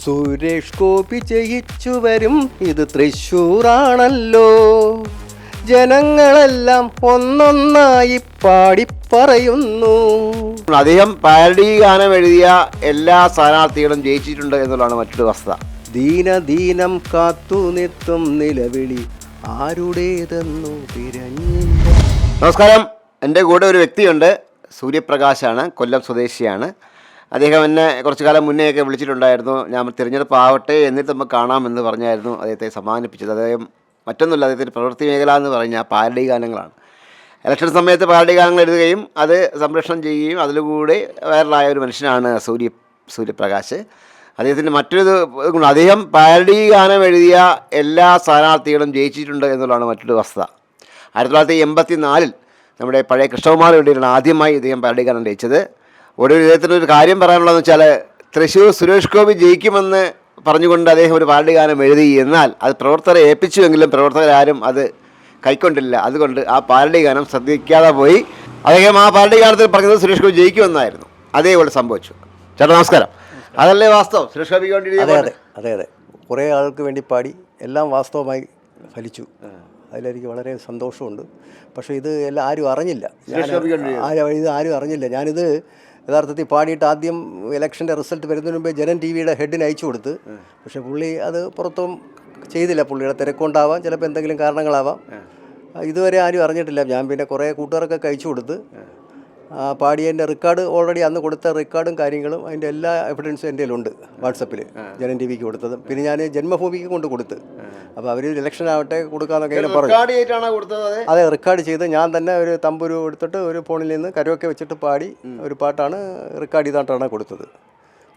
സുരേഷ് ഗോപി ജയിച്ചു വരും, ഇത് തൃശ്ശൂരാണല്ലോ. ജനങ്ങളെല്ലാം ഒന്നൊന്നായി പാടിപ്പറയുന്നു. അദ്ദേഹം പാരഡി ഗാനം എഴുതിയ എല്ലാ സ്ഥാനാർത്ഥികളും ജയിച്ചിട്ടുണ്ട് എന്നുള്ളതാണ് മറ്റൊരു വസ്തുത. ദീനം കാത്തു നിർത്തും നിലവിളി ആരുടേതെന്നു തിരഞ്ഞില്ല. നമസ്കാരം. എൻ്റെ കൂടെ ഒരു വ്യക്തിയുണ്ട്. സൂര്യപ്രകാശാണ്, കൊല്ലം സ്വദേശിയാണ്. അദ്ദേഹം എന്നെ കുറച്ചു കാലം മുന്നേയൊക്കെ വിളിച്ചിട്ടുണ്ടായിരുന്നു. ഞാൻ തിരഞ്ഞെടുപ്പ് ആവട്ടെ എന്നിട്ട് നമുക്ക് കാണാമെന്ന് പറഞ്ഞായിരുന്നു അദ്ദേഹത്തെ സമ്മാനിപ്പിച്ചത്. അദ്ദേഹം മറ്റൊന്നുമില്ല, അദ്ദേഹത്തിൻ്റെ പ്രവൃത്തി മേഖല എന്ന് പറഞ്ഞാൽ പാരഡി ഗാനങ്ങളാണ്. ഇലക്ഷൻ സമയത്ത് പാരഡി ഗാനങ്ങൾ എഴുതുകയും അത് സംപ്രേഷണം ചെയ്യുകയും അതിലൂടെ വൈറലായ ഒരു മനുഷ്യനാണ് സൂര്യപ്രകാശ്. അദ്ദേഹത്തിൻ്റെ മറ്റൊരു ഗുണം, അദ്ദേഹം പാരഡി ഗാനം എഴുതിയ എല്ലാ സ്ഥാനാർത്ഥികളും ജയിച്ചിട്ടുണ്ട് എന്നുള്ളതാണ് മറ്റൊരു വസ്തുത. 1984 നമ്മുടെ പഴയ കൃഷ്ണകുമാർ വേണ്ടിയിട്ടാണ് ആദ്യമായി ഇദ്ദേഹം പാരഡി ഗാനം ജയിച്ചത്. ഒടുവിൽ ഇദ്ദേഹത്തിനൊരു കാര്യം പറയാനുള്ളതെന്ന് വെച്ചാൽ, തൃശ്ശൂർ സുരേഷ് ഗോപി ജയിക്കുമെന്ന് പറഞ്ഞുകൊണ്ട് അദ്ദേഹം ഒരു പാരഡി ഗാനം എഴുതി. എന്നാൽ അത് പ്രവർത്തകരെ ഏൽപ്പിച്ചുവെങ്കിലും പ്രവർത്തകരാരും അത് കൈക്കൊണ്ടില്ല. അതുകൊണ്ട് ആ പാരഡി ഗാനം ശ്രദ്ധിക്കാതെ പോയി. അദ്ദേഹം ആ പാരഡി ഗാനത്തിൽ പറഞ്ഞത് സുരേഷ് ഗോപി ജയിക്കുമെന്നായിരുന്നു. അതേപോലെ സംഭവിച്ചു. ചേട്ടാ നമസ്കാരം. അതല്ലേ വാസ്തവം? സുരേഷ് ഗോപിക്ക് വേണ്ടി അതെ കുറേ ആൾക്ക് വേണ്ടി പാടി, എല്ലാം വാസ്തവമായി ഫലിച്ചു. അതിലെനിക്ക് വളരെ സന്തോഷമുണ്ട്. പക്ഷേ ഇത് എല്ലാം ആരും അറിഞ്ഞില്ല. ഇത് ആരും അറിഞ്ഞില്ല. ഞാനിത് യഥാർത്ഥത്തിൽ പാടിയിട്ട് ആദ്യം ഇലക്ഷൻ്റെ റിസൾട്ട് വരുന്നതിന് മുമ്പേ ജനൻ ടി വിയുടെ ഹെഡിന് അയച്ചു കൊടുത്ത്. പക്ഷേ പുള്ളി അത് പുറത്തും ചെയ്തില്ല. പുള്ളിയുടെ തിരക്കൊണ്ടാവാം, ചിലപ്പോൾ എന്തെങ്കിലും കാരണങ്ങളാവാം. ഇതുവരെ ആരും അറിഞ്ഞിട്ടില്ല. ഞാൻ പിന്നെ കുറേ കൂട്ടുകാർക്കൊക്കെ അയച്ചു കൊടുത്ത് പാടിയതിൻ്റെ റെക്കോർഡ് ഓൾറെഡി അന്ന് കൊടുത്ത റെക്കോർഡും കാര്യങ്ങളും അതിൻ്റെ എല്ലാ എവിഡൻസും എൻ്റെ കയ്യിലുണ്ട്. വാട്സപ്പിൽ ജനൻ ടി വിക്ക് കൊടുത്തത്. പിന്നെ ഞാൻ ജന്മഭൂമിക്ക് കൊണ്ട് കൊടുത്ത്. അപ്പോൾ അവർ ഇലക്ഷൻ ആവട്ടെ കൊടുക്കാമെന്നൊക്കെ ഇങ്ങനെ പറഞ്ഞു. അതെ, റെക്കോർഡ് ചെയ്ത് ഞാൻ തന്നെ ഒരു തമ്പുരു എടുത്തിട്ട് ഒരു ഫോണിൽ നിന്ന് കരോക്കെ വെച്ചിട്ട് പാടി ഒരു പാട്ടാണ് റെക്കോർഡ് ചെയ്തിട്ടാണ് കൊടുത്തത്.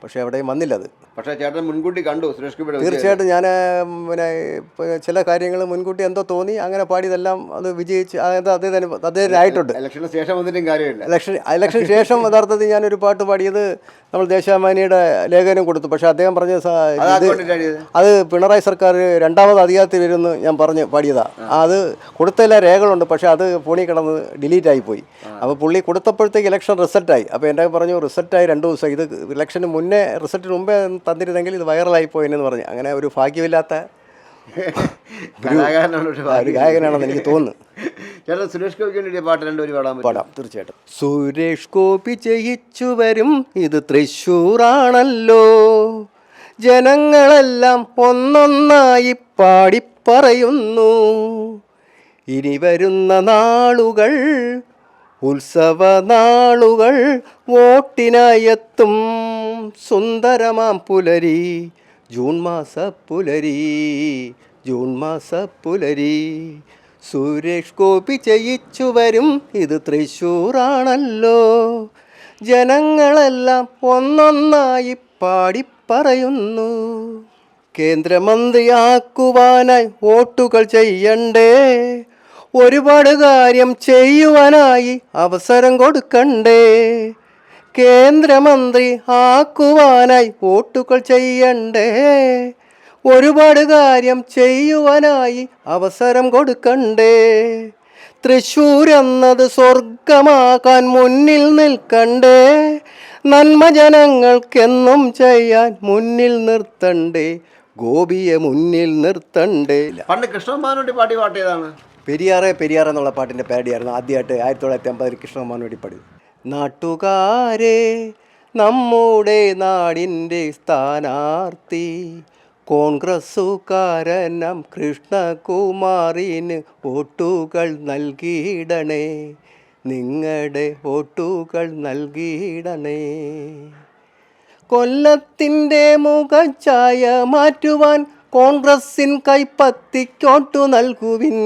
പക്ഷേ എവിടെയും വന്നില്ല അത്. പക്ഷേ ചേട്ടൻ മുൻകൂട്ടി കണ്ടു സുരേഷ് ഗോപി? തീർച്ചയായിട്ടും. ഞാൻ പിന്നെ ചില കാര്യങ്ങൾ മുൻകൂട്ടി എന്തോ തോന്നി, അങ്ങനെ പാടിയതെല്ലാം അത് വിജയിച്ച് അദ്ദേഹത്തിനായിട്ടുണ്ട്. ഇലക്ഷന് ശേഷം വന്നിട്ടും കാര്യമില്ല. ഇലക്ഷന് ശേഷം യഥാർത്ഥത്തിൽ ഞാനൊരു പാട്ട് പാടിയത് നമ്മൾ ദേശാഭിമാനിയുടെ ലേഖനം കൊടുത്തു. പക്ഷേ അദ്ദേഹം പറഞ്ഞ അത് പിണറായി സർക്കാർ രണ്ടാമത് അധികാരത്തിൽ വരുമെന്ന് ഞാൻ പറഞ്ഞ് പാടിയതാണ്. അത് കൊടുത്തതിലെ രേഖകളുണ്ട്, പക്ഷേ അത് ഫോണിൽ കിടന്ന് ഡിലീറ്റ് ആയിപ്പോയി. അപ്പോൾ പുള്ളി കൊടുത്തപ്പോഴത്തേക്ക് ഇലക്ഷൻ റിസൾട്ടായി. അപ്പോൾ എൻ്റെ പറഞ്ഞു റിസൾട്ടായി 2 ദിവസം, ഇത് ഇലക്ഷന് മുന്നേ റിസൾട്ടിന് മുമ്പേ തന്നിരുന്നെങ്കിൽ ഇത് വൈറലായി പോയെന്ന് പറഞ്ഞു. അങ്ങനെ ഒരു ഭാഗ്യമില്ലാത്ത ഒരു ഗായകനാണെന്ന് എനിക്ക് തോന്നുന്നു. സുരേഷ് ഗോപിക്ക് വേണ്ടി പാട്ട് രണ്ടുപേരും പാടാം. തീർച്ചയായിട്ടും. സുരേഷ് ഗോപി ജയിച്ചു വരും, ഇത് തൃശ്ശൂരാണല്ലോ. ജനങ്ങളെല്ലാം ഒന്നൊന്നായി പാടിപ്പറയുന്നു. ഇനി വരുന്ന നാളുകൾ ഉത്സവ നാളുകൾ, വോട്ടിനായെത്തും സുന്ദരമാം പുലരി, ജൂൺ മാസ പുലരി. സുരേഷ് ഗോപി ജയിച്ചു വരും, ഇത് തൃശ്ശൂരാണല്ലോ. ജനങ്ങളെല്ലാം ഒന്നൊന്നായി പാടിപ്പറയുന്നു. കേന്ദ്രമന്ത്രിയാക്കുവാനായി വോട്ടുകൾ ചെയ്യണ്ടേ, ഒരുപാട് കാര്യം ചെയ്യുവാനായി അവസരം കൊടുക്കണ്ടേ. കേന്ദ്രമന്ത്രി ആക്കുവാനായി വോട്ടുകൾ ചെയ്യണ്ടേ, ഒരുപാട് കാര്യം ചെയ്യുവാനായി അവസരം കൊടുക്കണ്ടേ. തൃശ്ശൂർ എന്നത് സ്വർഗമാക്കാൻ മുന്നിൽ നിൽക്കണ്ടേ, നന്മ ജനങ്ങൾക്കെന്നും ചെയ്യാൻ മുന്നിൽ നിർത്തണ്ടേ, ഗോപിയെ മുന്നിൽ നിർത്തണ്ടേ. പണ്ട് കൃഷ്ണകുമാരൻ പാടി പാട്ടിയതാണ് പെരിയാറെ എന്നുള്ള പാട്ടിൻ്റെ പാടിയായിരുന്നു ആദ്യമായിട്ട് 1950 കൃഷ്ണകുമാരൻ വേണ്ടി പാടിയത്. നാട്ടുകാരെ, നമ്മുടെ നാടിൻ്റെ സ്ഥാനാർത്ഥി കോൺഗ്രസ്സുകാരനം കൃഷ്ണകുമാറിന് വോട്ടുകൾ നൽകിയിടണേ, നിങ്ങളുടെ വോട്ടുകൾ നൽകിയിടണേ. കൊല്ലത്തിൻ്റെ മുഖച്ഛായ മാറ്റുവാൻ കോൺഗ്രസിൻ കൈപ്പത്തിക്കോട്ടു നൽകുവിൻ.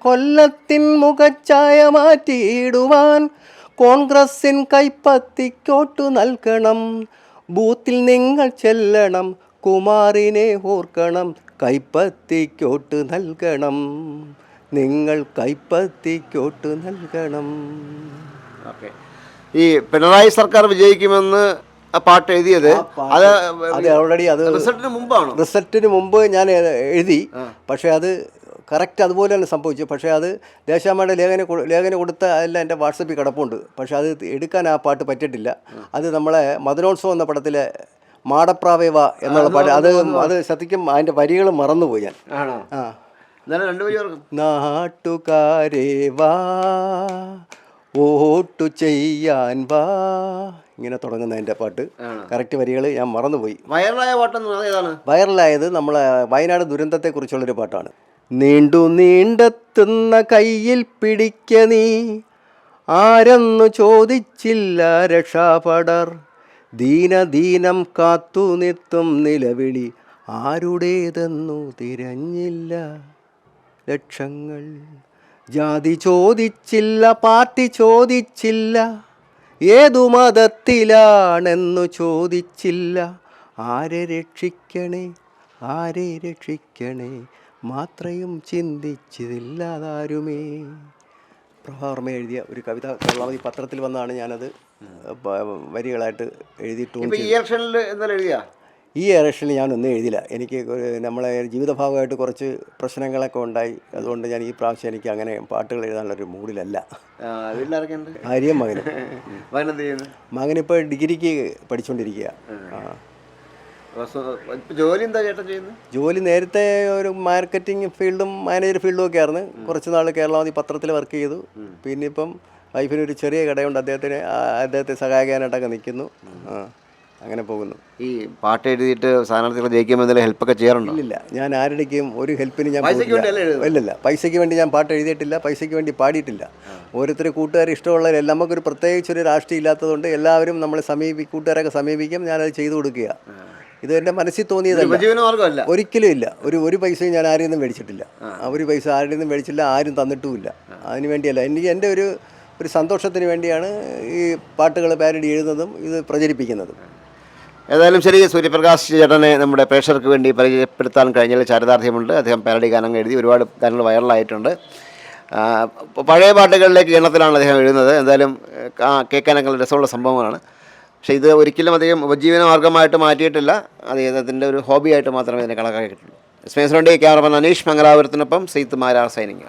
കൊല്ലത്തിൻ മുഖച്ഛായ മാറ്റിയിടുവാൻ കോൺഗ്രസിൻ കൈപ്പത്തിക്കോട്ടു നൽകണം. ബൂത്തിൽ നിങ്ങൾ ചെല്ലണം, കുമാറിനെ ഓർക്കണം, കൈപ്പത്തിക്കോട്ട് നൽകണം, നിങ്ങൾ കൈപ്പത്തിക്കോട്ട് നൽകണം. ഈ പിണറായി സർക്കാർ വിജയിക്കുമെന്ന് പാട്ട് എഴുതിയത് അത് ഓൾറെഡി അത് റിസൾട്ടിന് മുമ്പ് ഞാൻ എഴുതി. പക്ഷേ അത് കറക്റ്റ് അതുപോലെ തന്നെ സംഭവിച്ചു. പക്ഷേ അത് ദേശാഭിമാനിയുടെ ലേഖനം കൊടുത്ത എല്ലാം എൻ്റെ വാട്സപ്പിൽ കിടപ്പുണ്ട്. പക്ഷേ അത് എടുക്കാൻ ആ പാട്ട് പറ്റിയിട്ടില്ല. അത് നമ്മളെ മദനോത്സവം എന്ന പടത്തിലെ മാടപ്രാവേവ എന്നുള്ള പാട്ട് അത് സത്യക്കും അതിൻ്റെ വരികൾ മറന്നുപോയി ഞാൻ. ആണോ? ആ, എന്നാലും രണ്ടുപേരും ഓർക്കും. നാട്ടുകാരേ വാ വോട്ടു ചെയ്യാൻ വാ, ഇങ്ങനെ തുടങ്ങുന്ന എൻ്റെ പാട്ട്. കറക്റ്റ് വരികൾ ഞാൻ മറന്നുപോയി. വൈറലായ പാട്ടൊന്നും ഏതാണ്? വൈറലായത് നമ്മളെ വയനാട് ദുരന്തത്തെക്കുറിച്ചുള്ളൊരു പാട്ടാണ്. നീണ്ടെത്തുന്ന കയ്യിൽ പിടിക്ക നീ, ആരെന്നു ചോദിച്ചില്ല രക്ഷാപടർ, ദീനം കാത്തു നിർത്തും നിലവിളി, ആരുടേതെന്നു തിരഞ്ഞില്ല ലക്ഷങ്ങൾ, ജാതി ചോദിച്ചില്ല പാർട്ടി ചോദിച്ചില്ല, ഏതു മതത്തിലാണെന്നു ചോദിച്ചില്ല, ആരെ രക്ഷിക്കണേ മാത്രയും ചിന്തിച്ചതില്ലാതാരുമേ. പ്രഭാവർമ്മ എഴുതിയ ഒരു കവിത കേരളാവധി പത്രത്തിൽ വന്നാണ് ഞാനത് വരികളായിട്ട് എഴുതിയിട്ട്. ഈ ഇലക്ഷനിൽ ഞാനൊന്നും എഴുതില്ല. എനിക്ക് നമ്മളെ ജീവിതഭാഗമായിട്ട് കുറച്ച് പ്രശ്നങ്ങളൊക്കെ ഉണ്ടായി. അതുകൊണ്ട് ഞാൻ ഈ പ്രാവശ്യം എനിക്ക് അങ്ങനെ പാട്ടുകൾ എഴുതാനുള്ളൊരു മൂഡിലല്ല. ഭാര്യയും മകനിപ്പോൾ ഡിഗ്രിക്ക് പഠിച്ചുകൊണ്ടിരിക്കുക. ജോലി നേരത്തെ ഒരു മാർക്കറ്റിംഗ് ഫീൽഡും മാനേജർ ഫീൽഡും ഒക്കെ ആയിരുന്നു. കുറച്ച് നാൾ കേരളാവധി പത്രത്തിൽ വർക്ക് ചെയ്തു. പിന്നെ ഇപ്പം വൈഫിനൊരു ചെറിയ കടയുണ്ട്, അദ്ദേഹത്തെ സഹായിക്കാനായിട്ടൊക്കെ നിൽക്കുന്നു. അങ്ങനെ പോകുന്നു. ഈ പാട്ട് എഴുതിയിട്ട് സ്ഥാനാർത്ഥികൾ ജയിക്കുമ്പോൾ എന്തെങ്കിലും ഹെൽപ്പൊക്കെ ചെയ്യാറുണ്ടോ? ഇല്ല, ഞാൻ ആരുടെയും ഒരു ഹെൽപ്പിന് ഞാൻ ഇല്ലല്ല. പൈസയ്ക്ക് വേണ്ടി ഞാൻ പാട്ട് എഴുതിയിട്ടില്ല, പൈസയ്ക്ക് വേണ്ടി പാടിയിട്ടില്ല. ഓരോരുത്തർ കൂട്ടുകാർ ഇഷ്ടമുള്ളവരെല്ലാം, നമുക്കൊരു പ്രത്യേകിച്ചൊരു രാഷ്ട്രീയം ഇല്ലാത്തതുകൊണ്ട് എല്ലാവരും നമ്മളെ കൂട്ടുകാരൊക്കെ സമീപിക്കും, ഞാനത് ചെയ്തു കൊടുക്കുക. ഇത് എൻ്റെ മനസ്സിൽ തോന്നിയതല്ല, ഒരിക്കലും ഇല്ല. ഒരു പൈസയും ഞാൻ ആരെയും നിന്നും മേടിച്ചിട്ടില്ല. ഒരു പൈസ ആരുടെ നിന്നും മേടിച്ചില്ല, ആരും തന്നിട്ടുമില്ല. അതിന് വേണ്ടിയല്ല, എനിക്ക് എൻ്റെ ഒരു സന്തോഷത്തിന് വേണ്ടിയാണ് ഈ പാട്ടുകൾ പാരഡി എഴുതുന്നതും ഇത് പ്രചരിപ്പിക്കുന്നതും. ഏതായാലും ശരി, സൂര്യപ്രകാശ് ചേട്ടനെ നമ്മുടെ പ്രേക്ഷകർക്ക് വേണ്ടി പരിചയപ്പെടുത്താൻ കഴിഞ്ഞാൽ ചാരിതാർത്ഥ്യമുണ്ട്. അദ്ദേഹം പാരഡി ഗാനങ്ങൾ എഴുതി ഒരുപാട് ഗാനങ്ങൾ വൈറലായിട്ടുണ്ട്. പഴയ പാട്ടുകളിലേക്ക് ഈണത്തിലാണ് അദ്ദേഹം എഴുതുന്നത്. എന്തായാലും കേൾക്കാനൊക്കെ രസമുള്ള സംഭവങ്ങളാണ്. പക്ഷേ ഇത് ഒരിക്കലും അദ്ദേഹം ഉപജീവന മാർഗ്ഗമായിട്ട് മാറ്റിയിട്ടില്ല. അദ്ദേഹത്തിൻ്റെ ഒരു ഹോബിയായിട്ട് മാത്രമേ ഇതിനെ കണക്കാക്കിയിട്ടുള്ളൂ. സ്പേസ് വേണ്ടി ക്യാമറമാൻ അനീഷ് മംഗലാപുരത്തിനൊപ്പം സെയ്ത്ത് മാരാർ സൈനിങ്.